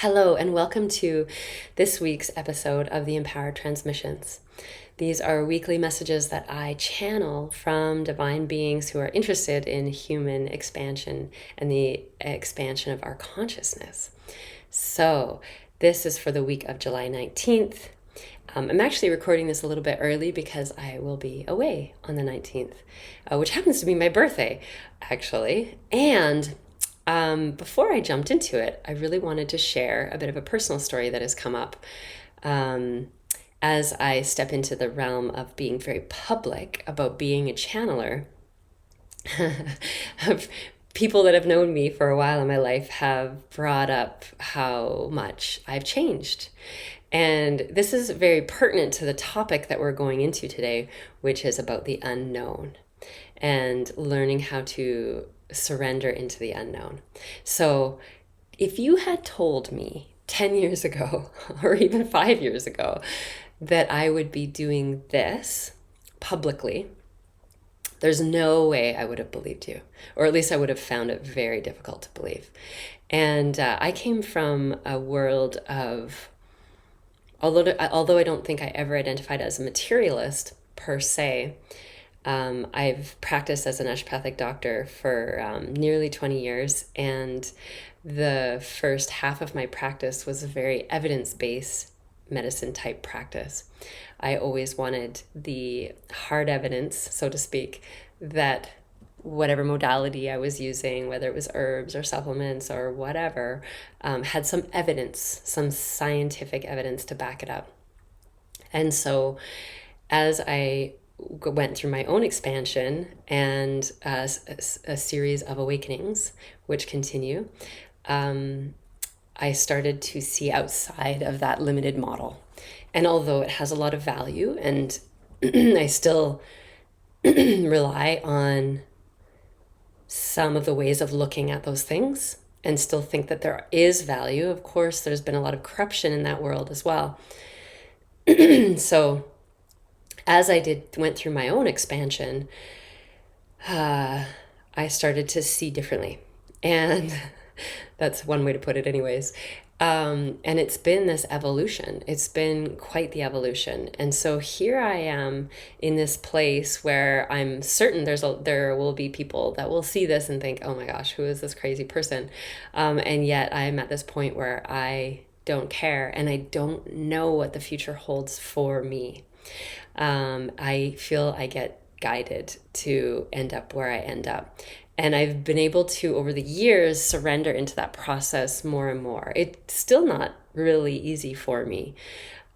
Hello, and welcome to this week's episode of the Empowered Transmissions. These are weekly messages that I channel from divine beings who are interested in human expansion and the expansion of our consciousness. So, this is for the week of July 19th. I'm actually recording this a little bit early because I will be away on the 19th, which happens to be my birthday, actually. And before I jumped into it, I really wanted to share a bit of a personal story that has come up as I step into the realm of being very public about being a channeler. People that have known me for a while in my life have brought up how much I've changed. And this is very pertinent to the topic that we're going into today, which is about the unknown and learning how to surrender into the unknown. So if you had told me 10 years ago or even 5 years ago that I would be doing this publicly, there's no way I would have believed you, or at least I would have found it very difficult to believe. And I came from a world of, although I don't think I ever identified as a materialist per se, I've practiced as a naturopathic doctor for nearly 20 years, and the first half of my practice was a very evidence-based medicine type practice. I always wanted the hard evidence, so to speak, that whatever modality I was using, whether it was herbs or supplements or whatever, had some evidence, some scientific evidence to back it up. And so as I went through my own expansion and a series of awakenings, which continue, I started to see outside of that limited model. And although it has a lot of value, and I still rely on some of the ways of looking at those things and still think that there is value, of course, there's been a lot of corruption in that world as well. So as I went through my own expansion, I started to see differently. And that's one way to put it anyways. And it's been this evolution. It's been quite the evolution. And so here I am in this place where I'm certain there will be people that will see this and think, oh my gosh, who is this crazy person? And yet I'm at this point where I don't care and I don't know what the future holds for me. I feel I get guided to end up where I end up. And I've been able to, over the years, surrender into that process more and more. It's still not really easy for me.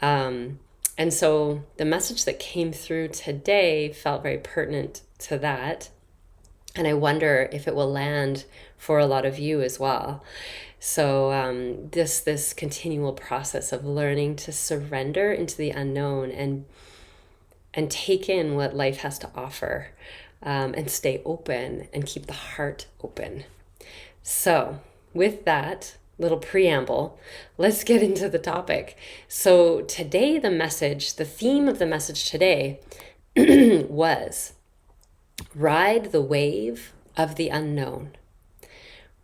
And so the message that came through today felt very pertinent to that. And I wonder if it will land for a lot of you as well. So this continual process of learning to surrender into the unknown and take in what life has to offer, and stay open and keep the heart open. So with that little preamble, let's get into the topic. So today the theme of the message today was ride the wave of the unknown.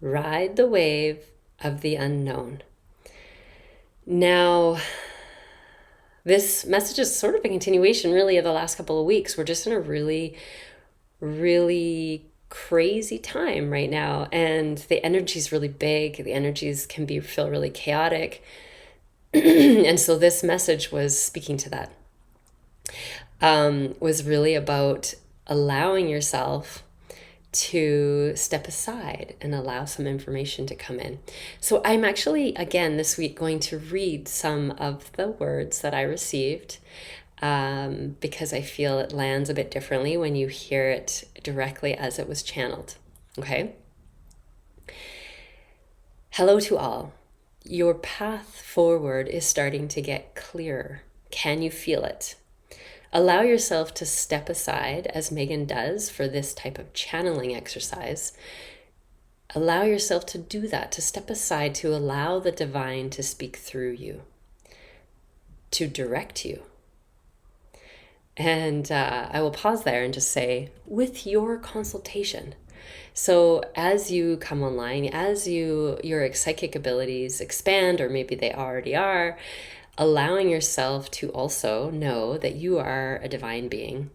Ride the wave of the unknown. Now, this message is sort of a continuation really of the last couple of weeks. We're just in a really, really crazy time right now. And the energy is really big. The energies can feel really chaotic. And so this message was speaking to that. Was really about allowing yourself to step aside and allow some information to come in. So I'm actually, again, this week going to read some of the words that I received because I feel it lands a bit differently when you hear it directly as it was channeled. Okay? Hello to all. Your path forward is starting to get clearer. Can you feel it? Allow yourself to step aside, as Meaghan does for this type of channeling exercise. Allow yourself to do that, to step aside, to allow the divine to speak through you, to direct you. And I will pause there and just say, with your consultation, So as you come online, as your psychic abilities expand, or maybe they already are, allowing yourself to also know that you are a divine being,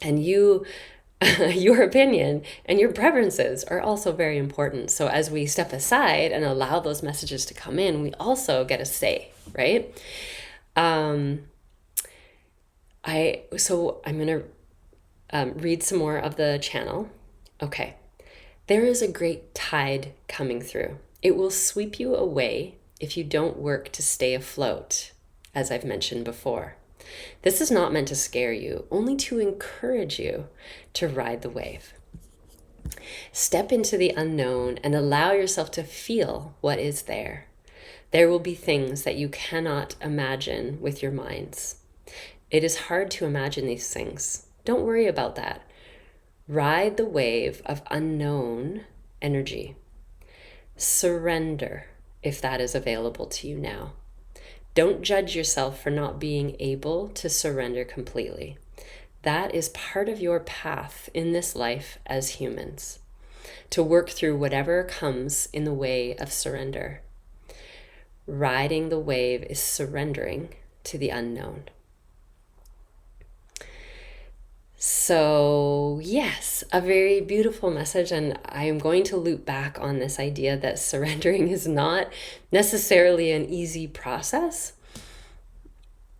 and your opinion and your preferences are also very important. So as we step aside and allow those messages to come in, we also get a say, right? I'm going to read some more of the channel. Okay. There is a great tide coming through. It will sweep you away if you don't work to stay afloat, as I've mentioned before. This is not meant to scare you, only to encourage you to ride the wave. Step into the unknown and allow yourself to feel what is there. There will be things that you cannot imagine with your minds. It is hard to imagine these things. Don't worry about that. Ride the wave of unknown energy. Surrender if that is available to you now. Don't judge yourself for not being able to surrender completely. That is part of your path in this life as humans, to work through whatever comes in the way of surrender. Riding the wave is surrendering to the unknown. So yes, a very beautiful message, and I am going to loop back on this idea that surrendering is not necessarily an easy process.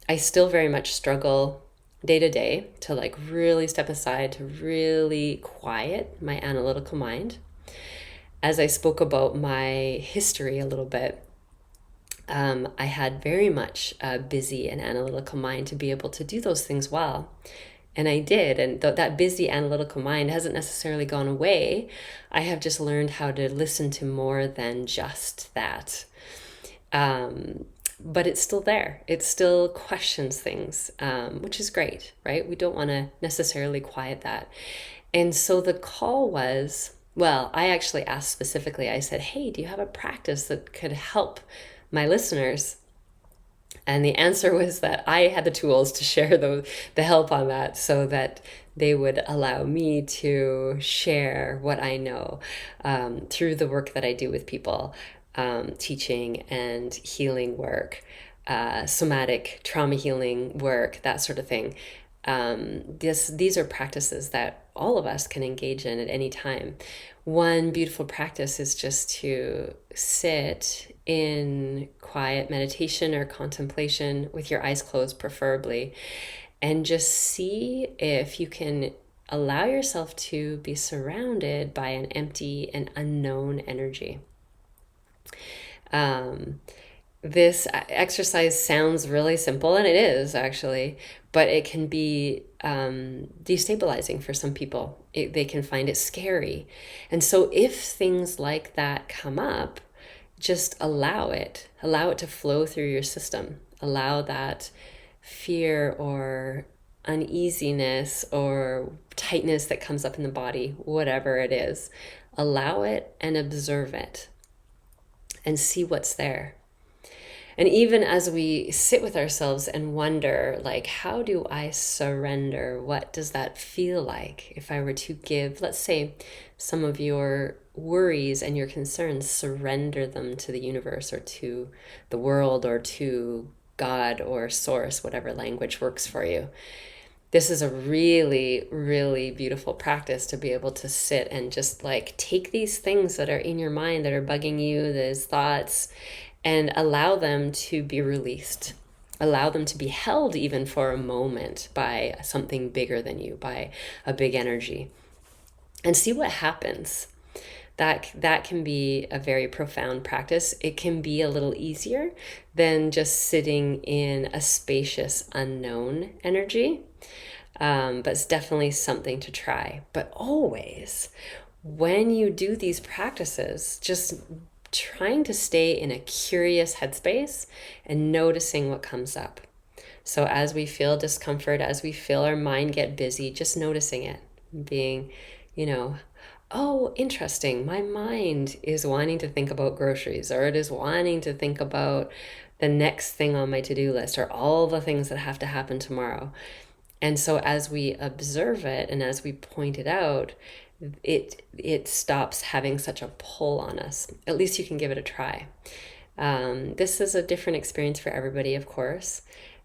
I still very much struggle day to day to like really step aside, to really quiet my analytical mind. As I spoke about my history a little bit, I had very much a busy and analytical mind to be able to do those things well. And I did. And that busy analytical mind hasn't necessarily gone away. I have just learned how to listen to more than just that. But it's still there. It still questions things, which is great, right? We don't want to necessarily quiet that. And so the call was, well, I actually asked specifically, I said, hey, do you have a practice that could help my listeners? And the answer was that I had the tools to share the help on that, so that they would allow me to share what I know through the work that I do with people, teaching and healing work, somatic trauma healing work, that sort of thing. These are practices that all of us can engage in at any time. One beautiful practice is just to sit in quiet meditation or contemplation with your eyes closed, preferably, and just see if you can allow yourself to be surrounded by an empty and unknown energy. This exercise sounds really simple, and it is actually, but it can be destabilizing for some people. They can find it scary. And so if things like that come up, just allow it to flow through your system. Allow that fear or uneasiness or tightness that comes up in the body, whatever it is. Allow it and observe it and see what's there. And even as we sit with ourselves and wonder, like, how do I surrender? What does that feel like if I were to give, let's say, some of your worries and your concerns, surrender them to the universe or to the world or to God or source, whatever language works for you. This is a really, really beautiful practice to be able to sit and just like take these things that are in your mind that are bugging you, those thoughts, and allow them to be released. Allow them to be held even for a moment by something bigger than you, by a big energy, and see what happens. That can be a very profound practice. It can be a little easier than just sitting in a spacious, unknown energy. But it's definitely something to try. But always, when you do these practices, just trying to stay in a curious headspace and noticing what comes up. So as we feel discomfort, as we feel our mind get busy, just noticing it, being, oh, interesting, my mind is wanting to think about groceries, or it is wanting to think about the next thing on my to-do list, or all the things that have to happen tomorrow. And so as we observe it and as we point it out, it stops having such a pull on us. At least you can give it a try. This is a different experience for everybody, of course.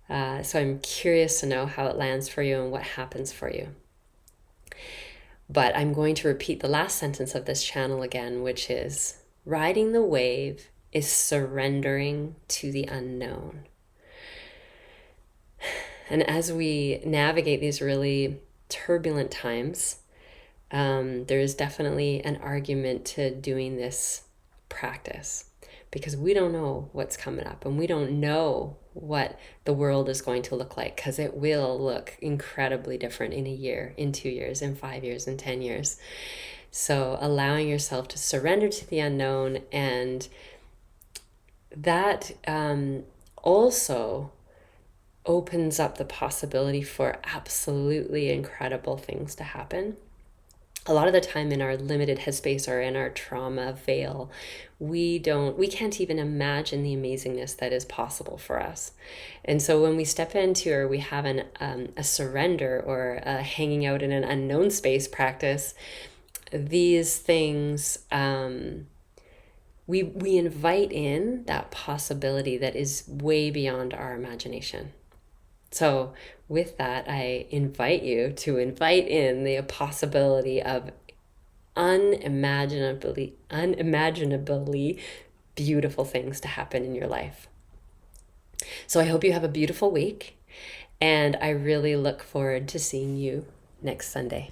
So I'm curious to know how it lands for you and what happens for you. But I'm going to repeat the last sentence of this channel again, which is, riding the wave is surrendering to the unknown. And as we navigate these really turbulent times, there is definitely an argument to doing this practice, because we don't know what's coming up, and we don't know what the world is going to look like, because it will look incredibly different in a year, in 2 years, in 5 years, in 10 years. So allowing yourself to surrender to the unknown, and that also opens up the possibility for absolutely incredible things to happen. A lot of the time in our limited headspace or in our trauma veil, we can't even imagine the amazingness that is possible for us. And so when we step into, or we have a surrender or a hanging out in an unknown space practice, these things, we invite in that possibility that is way beyond our imagination. So with that, I invite you to invite in the possibility of unimaginably beautiful things to happen in your life. So I hope you have a beautiful week, and I really look forward to seeing you next Sunday.